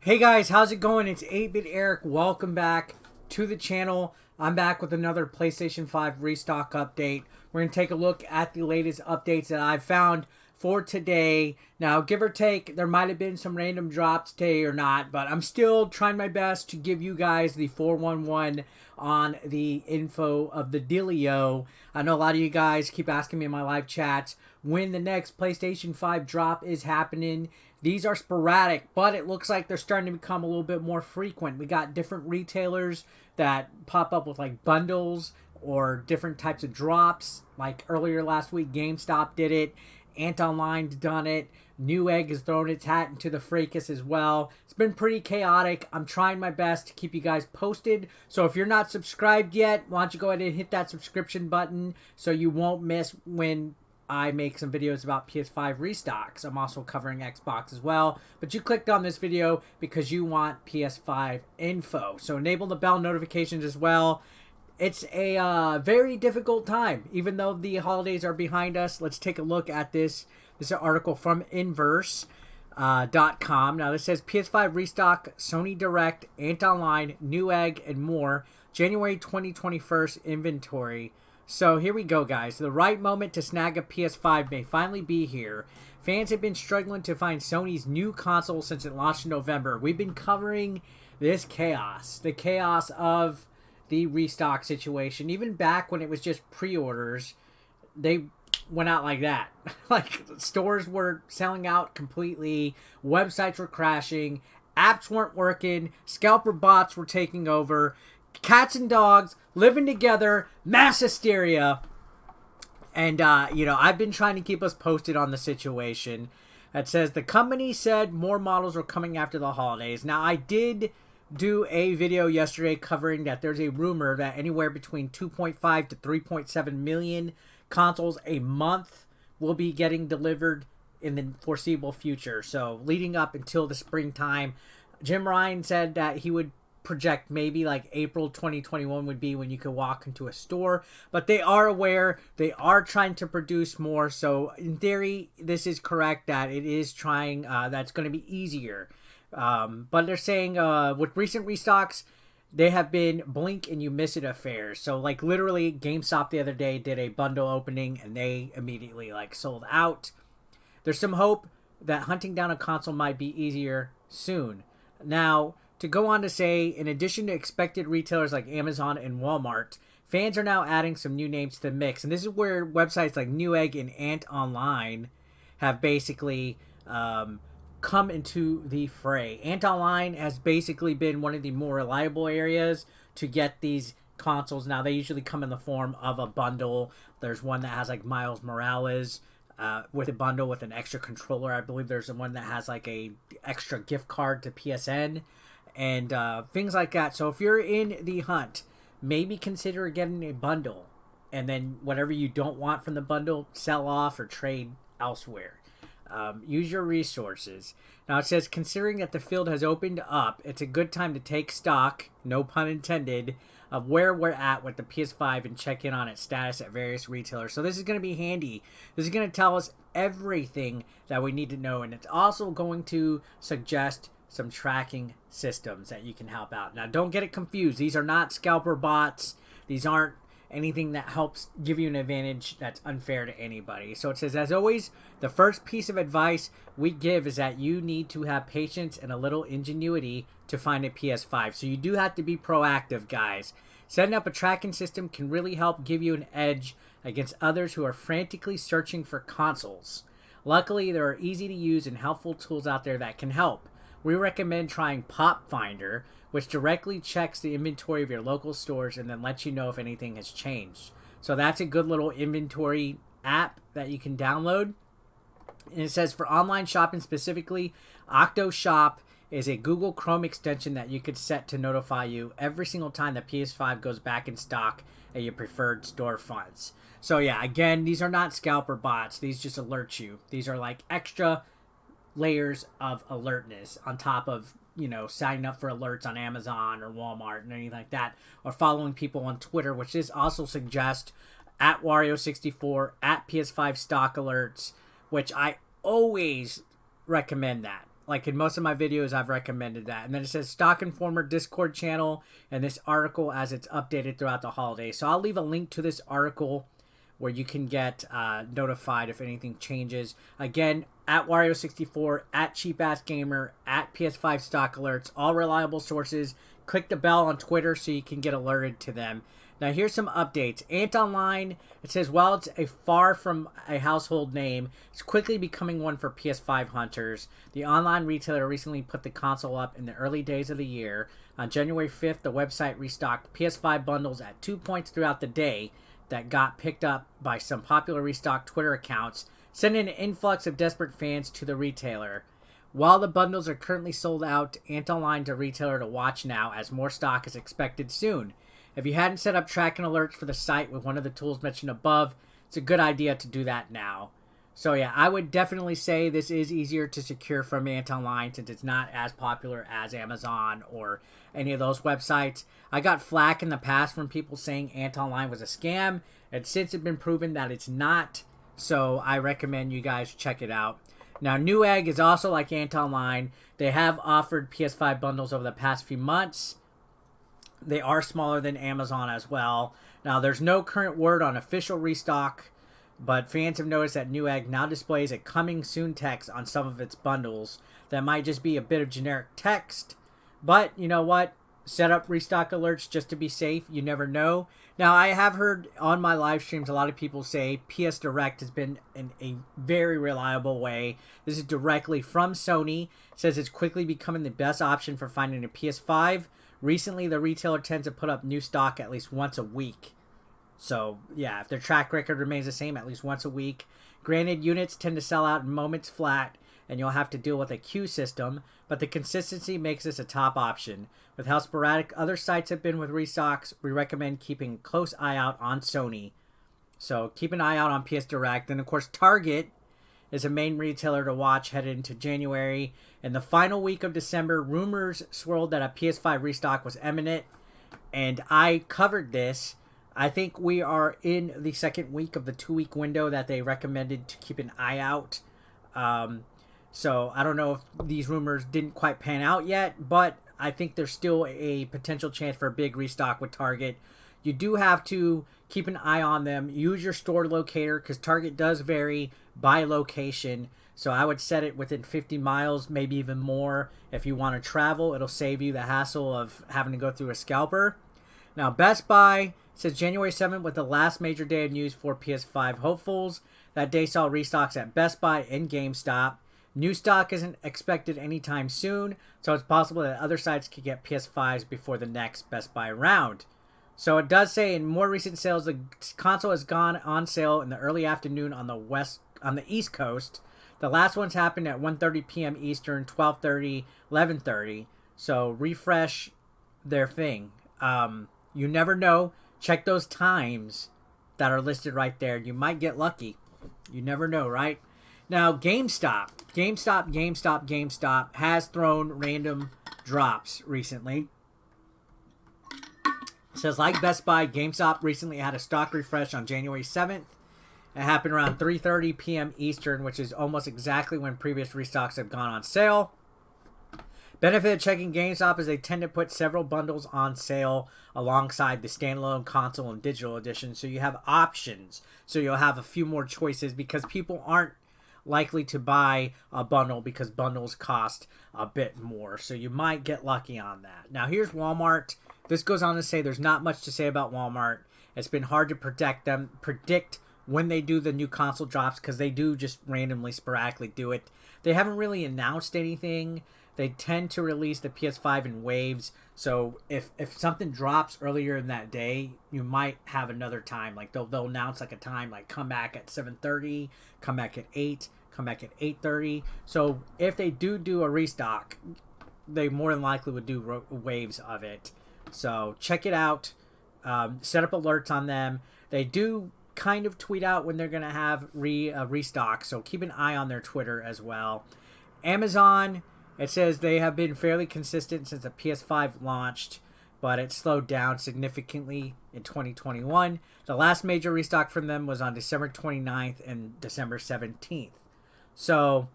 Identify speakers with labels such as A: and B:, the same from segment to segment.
A: Hey guys, how's it going? It's 8-Bit Eric. Welcome back to the channel. I'm back with another PlayStation 5 restock update. We're going to take a look at the latest updates that I've found for today. Now, give or take, there might have been some random drops today or not, but I'm still trying my best to give you guys the 411 on the info of the dealio. I know a lot of you guys keep asking me in my live chats when the next PlayStation 5 drop is happening. These are sporadic, but it looks like they're starting to become a little bit more frequent. We got different retailers that pop up with like bundles or different types of drops. Like earlier last week, GameStop did it. Antonline's done it. Newegg has thrown its hat into the fracas as well. It's been pretty chaotic. I'm trying my best to keep you guys posted. So if you're not subscribed yet, why don't you go ahead and hit that subscription button so you won't miss when I make some videos about PS5 restocks. I'm also covering Xbox as well. But you clicked on this video because you want PS5 info. So enable the bell notifications as well. It's a very difficult time, even though the holidays are behind us. Let's take a look at this. This is an article from Inverse.com. Now this says PS5 restock, Sony Direct, Antonline, Newegg, and more. January 2021 inventory. So here we go, guys. The right moment to snag a PS5 may finally be here. Fans have been struggling to find Sony's new console since it launched in November. We've been covering this chaos, the chaos of the restock situation. Even back when it was just pre-orders, they went out like that. Like, stores were selling out completely, websites were crashing, apps weren't working, scalper bots were taking over, cats and dogs living together, mass hysteria. And, I've been trying to keep us posted on the situation. It says the company said more models are coming after the holidays. Now, I did do a video yesterday covering that there's a rumor that anywhere between 2.5 to 3.7 million consoles a month will be getting delivered in the foreseeable future. So, leading up until the springtime, Jim Ryan said that he would project maybe like April 2021 would be when you could walk into a store, but they are aware, they are trying to produce more. So in theory, this is correct that it is trying, that's going to be easier. But they're saying with recent restocks, they have been blink and you miss it affairs. So like literally GameStop the other day did a bundle opening and they immediately like sold out. There's some hope that hunting down a console might be easier soon. Now, to go on to say, in addition to expected retailers like Amazon and Walmart, fans are now adding some new names to the mix. And this is where websites like Newegg and Antonline have basically come into the fray. Antonline has basically been one of the more reliable areas to get these consoles. Now, they usually come in the form of a bundle. There's one that has like Miles Morales with a bundle with an extra controller. I believe there's one that has like a extra gift card to PSN. And things like that. So if you're in the hunt, maybe consider getting a bundle. And then whatever you don't want from the bundle, sell off or trade elsewhere. Use your resources. Now it says, considering that the field has opened up, it's a good time to take stock, no pun intended, of where we're at with the PS5 and check in on its status at various retailers. So this is going to be handy. This is going to tell us everything that we need to know. And it's also going to suggest some tracking systems that you can help out. Now, don't get it confused. These are not scalper bots. These aren't anything that helps give you an advantage that's unfair to anybody. So it says, as always, the first piece of advice we give is that you need to have patience and a little ingenuity to find a PS5. So you do have to be proactive, guys. Setting up a tracking system can really help give you an edge against others who are frantically searching for consoles. Luckily, there are easy to use and helpful tools out there that can help. We recommend trying Pop Finder, which directly checks the inventory of your local stores and then lets you know if anything has changed. So that's a good little inventory app that you can download. And it says for online shopping specifically, OctoShop is a Google Chrome extension that you could set to notify you every single time the PS5 goes back in stock at your preferred storefronts. So yeah, again, these are not scalper bots. These just alert you. These are like extra layers of alertness on top of, signing up for alerts on Amazon or Walmart and anything like that, or following people on Twitter, which this also suggests at Wario64, at PS5 stock alerts, which I always recommend that. like in most of my videos, I've recommended that. And then it says Stock Informer Discord channel and this article as it's updated throughout the holidays. So I'll leave a link to this article where you can get notified if anything changes. Again, at Wario64, at CheapAssGamer, at PS5 Stock Alerts, all reliable sources. Click the bell on Twitter so you can get alerted to them. Now here's some updates. Antonline, it says, while it's a far from a household name, it's quickly becoming one for PS5 hunters. The online retailer recently put the console up in the early days of the year. On January 5th, the website restocked PS5 bundles at 2 points throughout the day that got picked up by some popular restock Twitter accounts, sending an influx of desperate fans to the retailer. While the bundles are currently sold out, Antonline's a retailer to watch now as more stock is expected soon. If you hadn't set up tracking alerts for the site with one of the tools mentioned above, it's a good idea to do that now. So yeah, I would definitely say this is easier to secure from Antonline since it's not as popular as Amazon or any of those websites. I got flack in the past from people saying Antonline was a scam, and since it's been proven that it's not, so I recommend you guys check it out. Now, Newegg is also like Antonline. They have offered PS5 bundles over the past few months. They are smaller than Amazon as well. Now, there's no current word on official restock, but fans have noticed that Newegg now displays a coming soon text on some of its bundles. That might just be a bit of generic text, but you know what? Set up restock alerts just to be safe. You never know. Now, I have heard on my live streams a lot of people say PS Direct has been a very reliable way. This is directly from Sony. It says it's quickly becoming the best option for finding a PS5. Recently, the retailer tends to put up new stock at least once a week. So, yeah, if their track record remains the same, at least once a week. Granted, units tend to sell out in moments flat, and you'll have to deal with a queue system, but the consistency makes this a top option. With how sporadic other sites have been with restocks, we recommend keeping a close eye out on Sony. So, keep an eye out on PS Direct. And, of course, Target is a main retailer to watch headed into January. In the final week of December, rumors swirled that a PS5 restock was imminent, and I covered this. I think we are in the second week of the 2-week window that they recommended to keep an eye out. So I don't know if these rumors didn't quite pan out yet, but I think there's still a potential chance for a big restock with Target. You do have to keep an eye on them. Use your store locator because Target does vary by location. So I would set it within 50 miles, maybe even more. If you want to travel, it'll save you the hassle of having to go through a scalper. Now, Best Buy says January 7th was the last major day of news for PS5 hopefuls. That day saw restocks at Best Buy and GameStop. New stock isn't expected anytime soon, so it's possible that other sites could get PS5s before the next Best Buy round. So it does say in more recent sales, the console has gone on sale in the early afternoon on the East Coast. The last ones happened at 1:30 p.m. Eastern, 12:30, 11:30. So refresh their thing. You never know. Check those times that are listed right there. You might get lucky. You never know, right? Now, GameStop has thrown random drops recently. It says, like Best Buy, GameStop recently had a stock refresh on January 7th. It happened around 3:30 p.m. Eastern, which is almost exactly when previous restocks have gone on sale. Benefit of checking GameStop is they tend to put several bundles on sale alongside the standalone console and digital edition, so you have options. So you'll have a few more choices because people aren't likely to buy a bundle because bundles cost a bit more. So you might get lucky on that. Now here's Walmart. This goes on to say there's not much to say about Walmart. It's been hard to predict when they do the new console drops because they do just randomly, sporadically do it. They haven't really announced anything. They tend to release the PS5 in waves. So if something drops earlier in that day, you might have another time. Like they'll announce like a time, like come back at 7:30, come back at 8, come back at 8:30. So if they do a restock, they more than likely would do waves of it. So check it out. Set up alerts on them. They do kind of tweet out when they're going to have restock. So keep an eye on their Twitter as well. Amazon, it says they have been fairly consistent since the PS5 launched, but it slowed down significantly in 2021. The last major restock from them was on December 29th and December 17th. So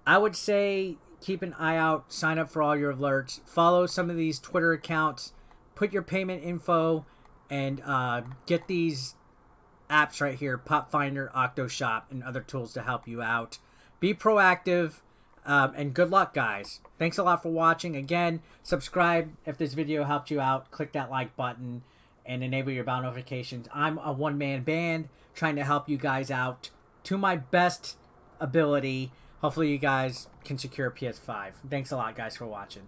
A: I would say keep an eye out, sign up for all your alerts, follow some of these Twitter accounts, put your payment info, and get these apps right here, Pop Finder, OctoShop, and other tools to help you out. Be proactive, and good luck, guys. Thanks a lot for watching. Again, subscribe if this video helped you out. Click that like button and enable your bell notifications. I'm a one-man band trying to help you guys out to my best ability. Hopefully you guys can secure a PS5. Thanks a lot, guys, for watching.